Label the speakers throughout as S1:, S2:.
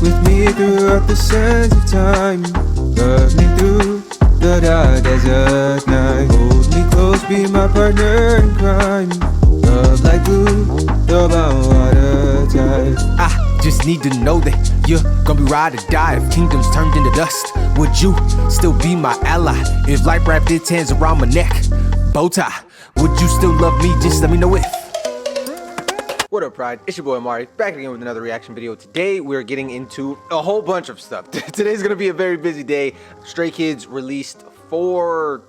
S1: with me throughout the sands of time. Love me through the dark desert night. Hold me close, be my partner in crime. Love like glue, the bound water tide.
S2: I just need to know that you're gonna be ride or die. If kingdoms turned into dust, would you still be my ally? If life wrapped its hands around my neck, bow tie, would you still love me? Just let me know if. What up, Pride? It's your boy Amari, back again with another reaction video. Today we're getting into a whole bunch of stuff. Today's gonna be a very busy day. Stray Kids released 4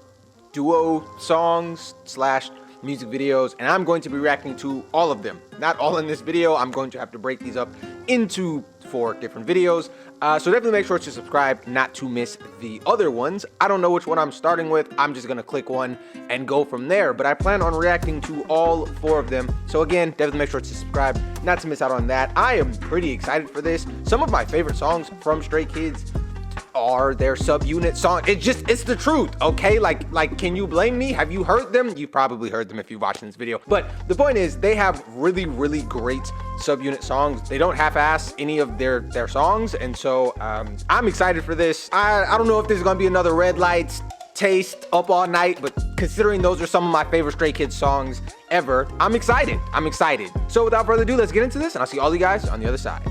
S2: duo songs slash music videos, and I'm going to be reacting to all of them. Not all in this video. I'm going to have to break these up into 4 different videos. So definitely make sure to subscribe not to miss the other ones. I don't know which one I'm starting with. I'm just gonna click one and go from there, but I plan on reacting to all 4 of them. So again, definitely make sure to subscribe not to miss out on that. I am pretty excited for this. Some of my favorite songs from Stray Kids are their subunit song. It's the truth, okay? Like, can you blame me? Have you heard them? You've probably heard them if you're watching this video. But the point is, they have really, really great subunit songs. They don't half-ass any of their songs, and so I'm excited for this. I don't know if this is gonna be another Red Lights taste up all night, but considering those are some of my favorite Stray Kids songs ever, I'm excited. I'm excited. So without further ado, let's get into this, and I'll see all you guys on the other side.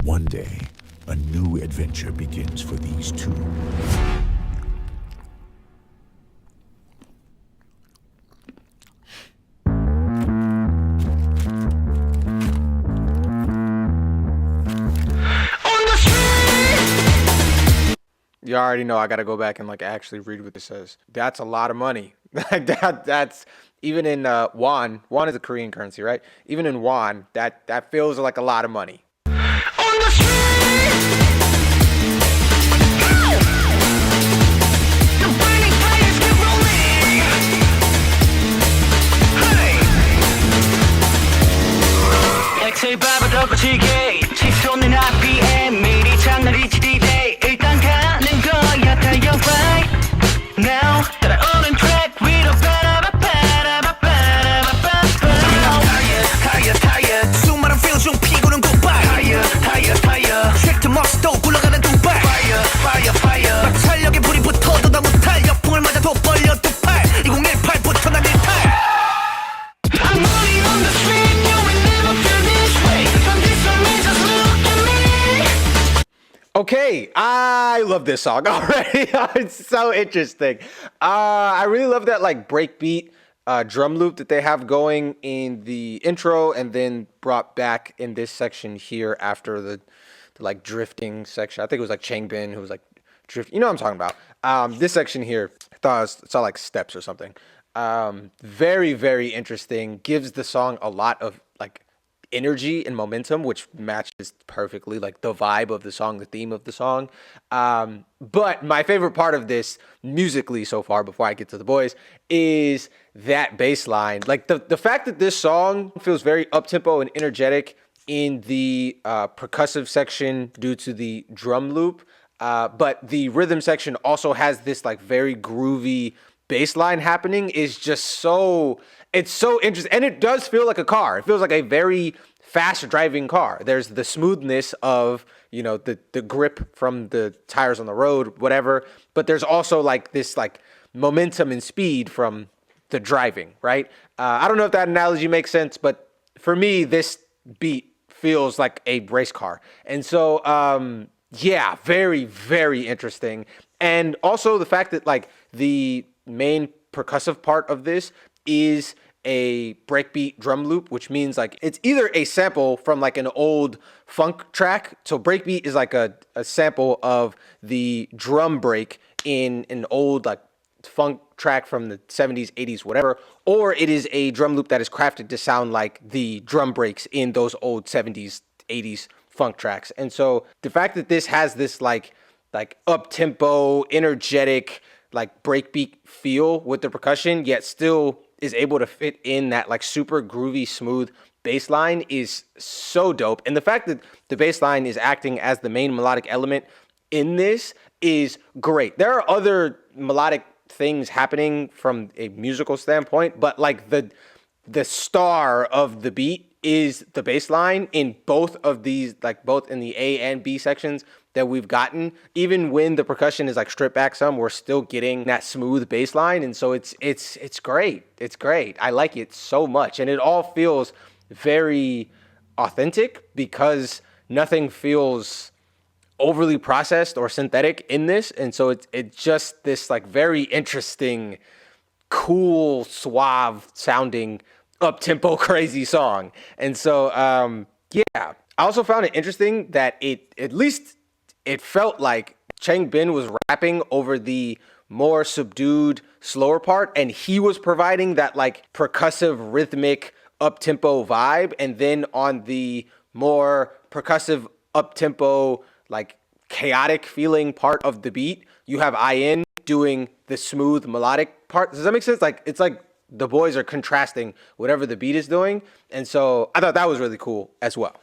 S3: One day, a new adventure begins for these two.
S2: You already know I gotta go back and like actually read what this says. That's a lot of money. That's even in won. Won is a Korean currency, right? Even in won, that feels like a lot of money. Okay, I love this song already. It's so interesting. I really love that like breakbeat drum loop that they have going in the intro and then brought back in this section here after the like drifting section. I think it was like Changbin who was like drift. You know what I'm talking about. This section here, I thought it saw like steps or something. Very, very interesting. Gives the song a lot of like energy and momentum, which matches perfectly like the vibe of the song, the theme of the song. But my favorite part of this musically so far, before I get to the boys, is that bass line. Like the fact that this song feels very up-tempo and energetic in the percussive section due to the drum loop, but the rhythm section also has this like very groovy bass line happening is just so, it's so interesting. And it does feel like a car. It feels like a very fast driving car. There's the smoothness of, you know, the grip from the tires on the road, whatever. But there's also like this like momentum and speed from the driving, right? I don't know if that analogy makes sense, but for me, this beat feels like a race car. And so, yeah, very, very interesting. And also the fact that like the main percussive part of this is a breakbeat drum loop, which means like it's either a sample from like an old funk track. So breakbeat is like a sample of the drum break in an old like funk track from the 70s, 80s, whatever, or it is a drum loop that is crafted to sound like the drum breaks in those old 70s, 80s funk tracks. And so the fact that this has this like up-tempo, energetic, like breakbeat feel with the percussion, yet still is able to fit in that like super groovy, smooth bass line is so dope. And the fact that the bass line is acting as the main melodic element in this is great. There are other melodic things happening from a musical standpoint, but like the star of the beat is the bass line in both of these, like both in the A and B sections that we've gotten. Even when the percussion is like stripped back some, we're still getting that smooth bass line. And so it's great. It's great. I like it so much. And it all feels very authentic because nothing feels overly processed or synthetic in this. And so it's just this like very interesting, cool, suave sounding, up-tempo crazy song. And so yeah, I also found it interesting that it felt like Changbin was rapping over the more subdued, slower part, and he was providing that like percussive, rhythmic, up-tempo vibe. And then on the more percussive, up-tempo, like chaotic feeling part of the beat, you have IN doing the smooth melodic part. Does that make sense? Like, it's like the boys are contrasting whatever the beat is doing. And so I thought that was really cool as well.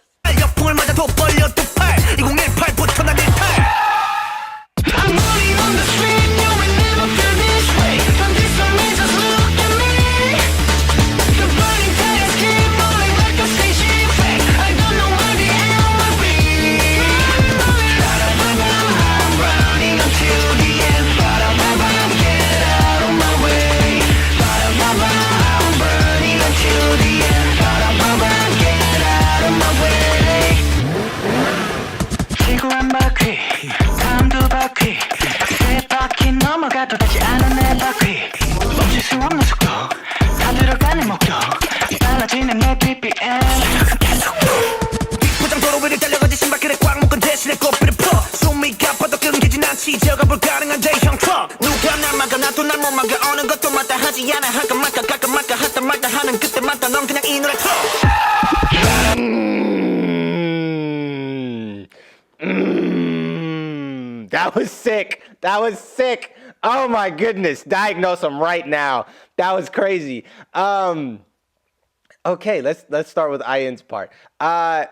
S2: That was sick. That was sick. Oh my goodness. Diagnose him right now. That was crazy. Okay, let's start with IN's part. I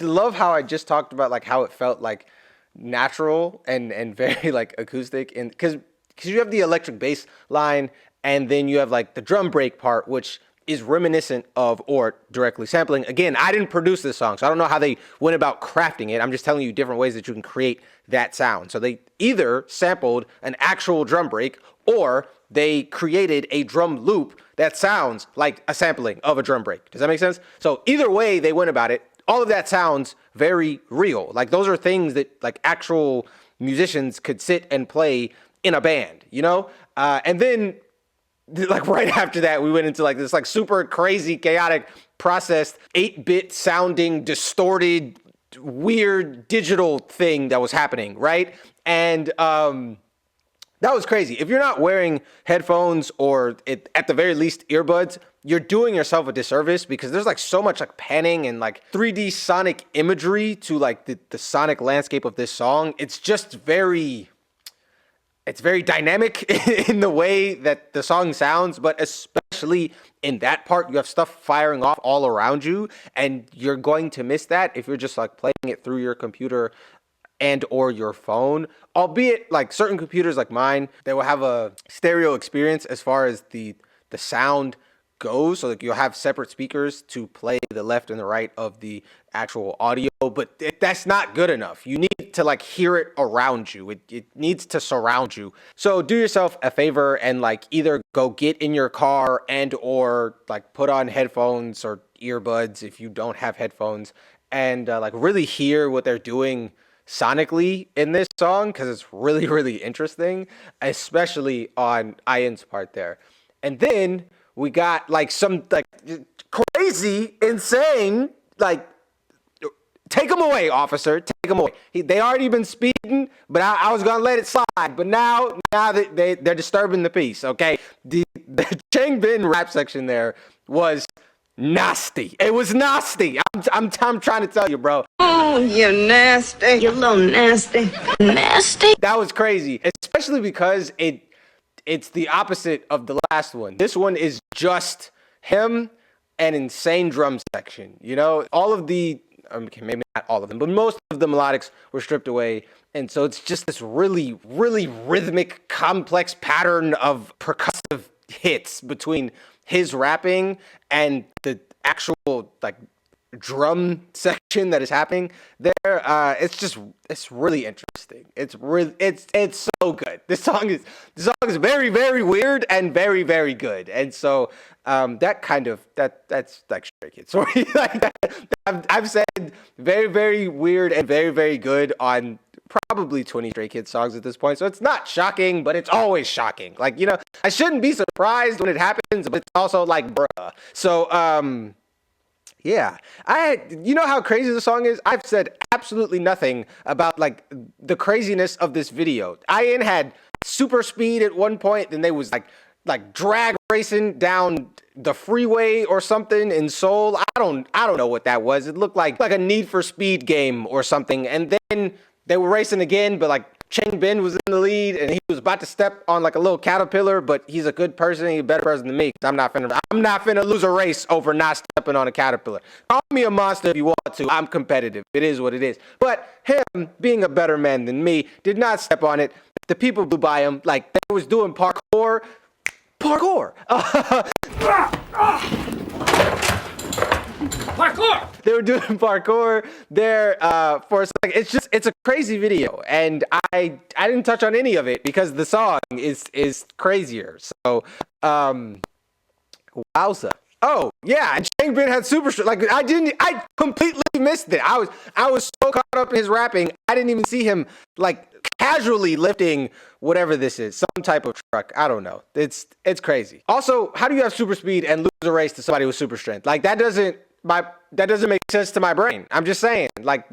S2: love how I just talked about like how it felt like natural and very like acoustic, and because you have the electric bass line and then you have like the drum break part, which is reminiscent of or directly sampling. Again, I didn't produce this song, so I don't know how they went about crafting it. I'm just telling you different ways that you can create that sound. So they either sampled an actual drum break or they created a drum loop that sounds like a sampling of a drum break. Does that make sense? So either way they went about it, all of that sounds very real. Like those are things that like actual musicians could sit and play in a band, you know? And then like right after that, we went into like this like super crazy, chaotic, processed, 8-bit sounding, distorted, weird digital thing that was happening, right? And that was crazy. If you're not wearing headphones or at the very least earbuds, you're doing yourself a disservice because there's like so much like panning and like 3D sonic imagery to like the sonic landscape of this song. It's just it's very dynamic in the way that the song sounds, but especially in that part, you have stuff firing off all around you, and you're going to miss that if you're just like playing it through your computer and or your phone. Albeit like certain computers like mine, they will have a stereo experience as far as the sound goes. So like you'll have separate speakers to play the left and the right of the actual audio, but that's not good enough. You need to like hear it around you. It needs to surround you. So do yourself a favor and like either go get in your car and or like put on headphones or earbuds if you don't have headphones and like really hear what they're doing sonically in this song, because it's really, really interesting, especially on Ian's part there. And then we got like some like crazy, insane, like, take them away, officer, take them away. They already been speeding, but I was gonna let it slide. But now they're disturbing the peace, okay? The Changbin rap section there was nasty. It was nasty. I'm trying to tell you, bro.
S4: Oh, you're nasty. You're a little nasty. Nasty?
S2: That was crazy, especially because it's the opposite of the last one. This one is just him and insane drum section. You know, all of the, okay, maybe not all of them, but most of the melodics were stripped away. And so it's just this really, really rhythmic, complex pattern of percussive hits between his rapping and the actual like drum section that is happening there. It's really interesting. It's so good. This song is very, very weird and very, very good. And so that's like Stray Kids. Sorry, like I've said very, very weird and very, very good on probably 20 Stray Kids songs at this point. So it's not shocking, but it's always shocking. Like, you know, I shouldn't be surprised when it happens, but it's also like, bruh. So, yeah, you know how crazy the song is? I've said absolutely nothing about like the craziness of this video. IN had super speed at one point, and they was like drag racing down the freeway or something in Seoul. I don't know what that was. It looked like a Need for Speed game or something. And then they were racing again, but like Changbin was in the lead, and he was about to step on like a little caterpillar, but he's a good person. He's a better person than me. I'm not finna lose a race over not stepping on a caterpillar. Call me a monster if you want to. I'm competitive. It is what it is. But him, being a better man than me, did not step on it. The people blew by him like they was doing parkour. Parkour.
S5: Parkour!
S2: They were doing parkour there for a second. It's a crazy video, and I didn't touch on any of it because the song is crazier. So, wowza. Oh yeah, and Changbin had super like I completely missed it. I was so caught up in his rapping, I didn't even see him like casually lifting whatever this is, some type of truck. I don't know. It's crazy. Also, how do you have super speed and lose a race to somebody with super strength? Like that doesn't make sense to my brain. I'm just saying, like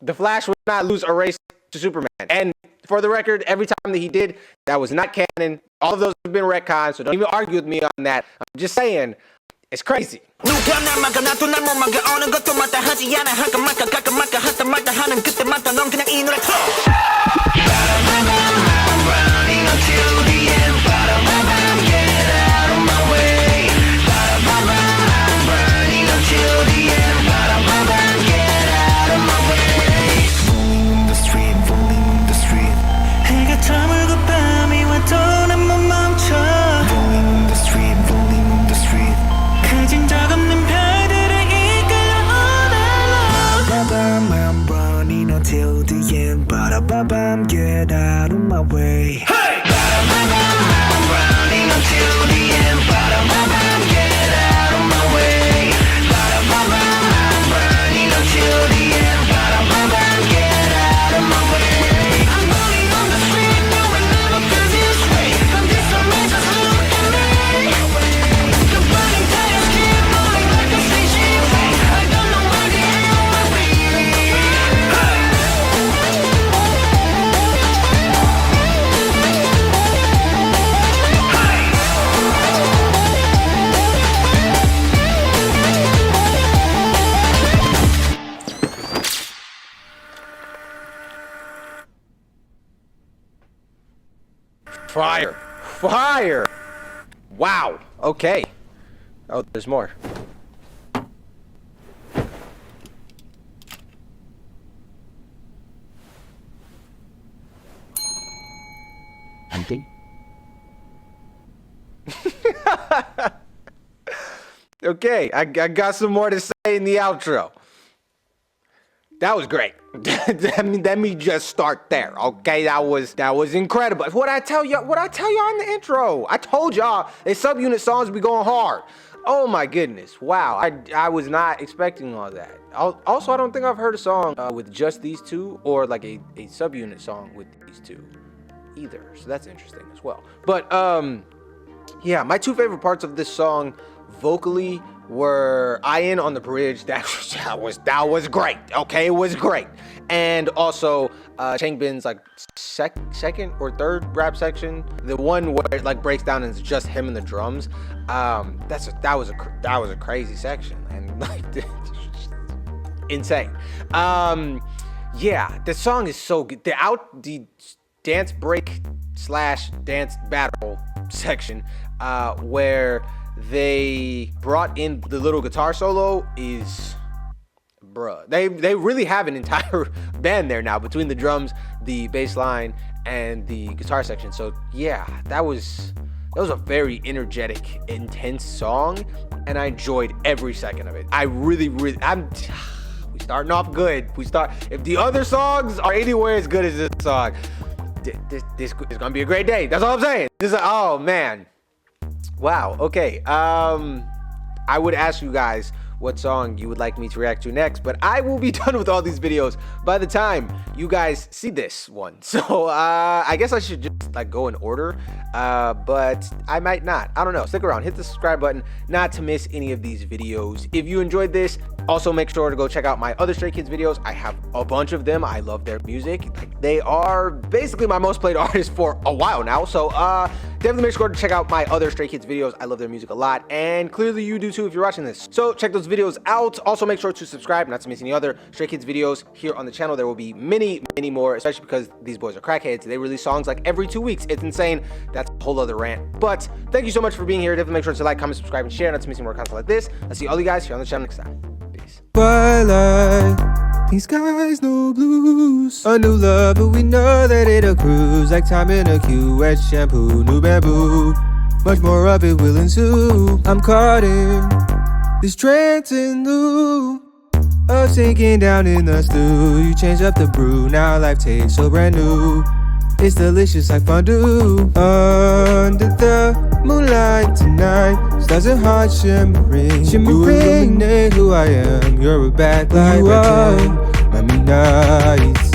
S2: the Flash would not lose a race to Superman. And for the record, every time that he did, that was not canon. All of those have been retconned, so don't even argue with me on that. I'm just saying, it's crazy.
S6: Get out of my way. Hey! I'm running until the end. Get out of my way. I'm running until the end. Get out of my way. I'm running on the street, no one never feels this way. From this man just look at me. The burning tires keep rolling like a spaceship. I don't know where the hell I'm really.
S2: Fire. Wow. Okay. Oh, there's more.
S3: Hunting?
S2: Okay, I got some more to say in the outro. That was great. Let me just start there. Okay, that was incredible. What I tell y'all in the intro. I told y'all they subunit songs be going hard. Oh my goodness. Wow. I was not expecting all that. Also, I don't think I've heard a song with just these two or like a subunit song with these two either. So that's interesting as well. But yeah, my two favorite parts of this song vocally were IN on the bridge. That was great. Okay, it was great. And also Changbin's like second or third rap section, the one where it like breaks down and it's just him and the drums. That was a crazy section and like insane. Yeah, the song is so good. The dance break / dance battle section where they brought in the little guitar solo is, bruh. They really have an entire band there now between the drums, the bass line, and the guitar section. So yeah, that was That was a very energetic, intense song, and I enjoyed every second of it. I really, we starting off good. If the other songs are anywhere as good as this song, this is gonna be a great day. That's all I'm saying. Oh man, wow. Okay. I would ask you guys what song you would like me to react to next, but I will be done with all these videos by the time you guys see this one. So I guess I should just like go in order, but I might not. I don't know. Stick around, hit the subscribe button not to miss any of these videos. If you enjoyed this, also make sure to go check out my other Stray Kids videos. I have a bunch of them. I love their music. Like, they are basically my most played artist for a while now. So definitely make sure to check out my other Stray Kids videos. I love their music a lot, and clearly you do too if you're watching this. So check those videos out. Also make sure to subscribe not to miss any other Stray Kids videos here on the channel. There will be many more, especially because these boys are crackheads. They release songs like every 2 weeks. It's insane. That's a whole other rant. But thank you so much for being here. Definitely make sure to like, comment, subscribe, and share not to miss any more content like this. I'll see all you guys here on the channel next time. Peace.
S1: Twilight, pink skies, no blues. A new love, but we know that it'll cruise like time in a queue. Wet shampoo, new bamboo. Much more of it will ensue. I'm caught in this trance in lieu of sinking down in the stew. You change up the brew, now life tastes so brand new. It's delicious like fondue. Under the moonlight tonight, stars and hearts shimmering. You illuminate who I am. You're a bad light. You are my midnight.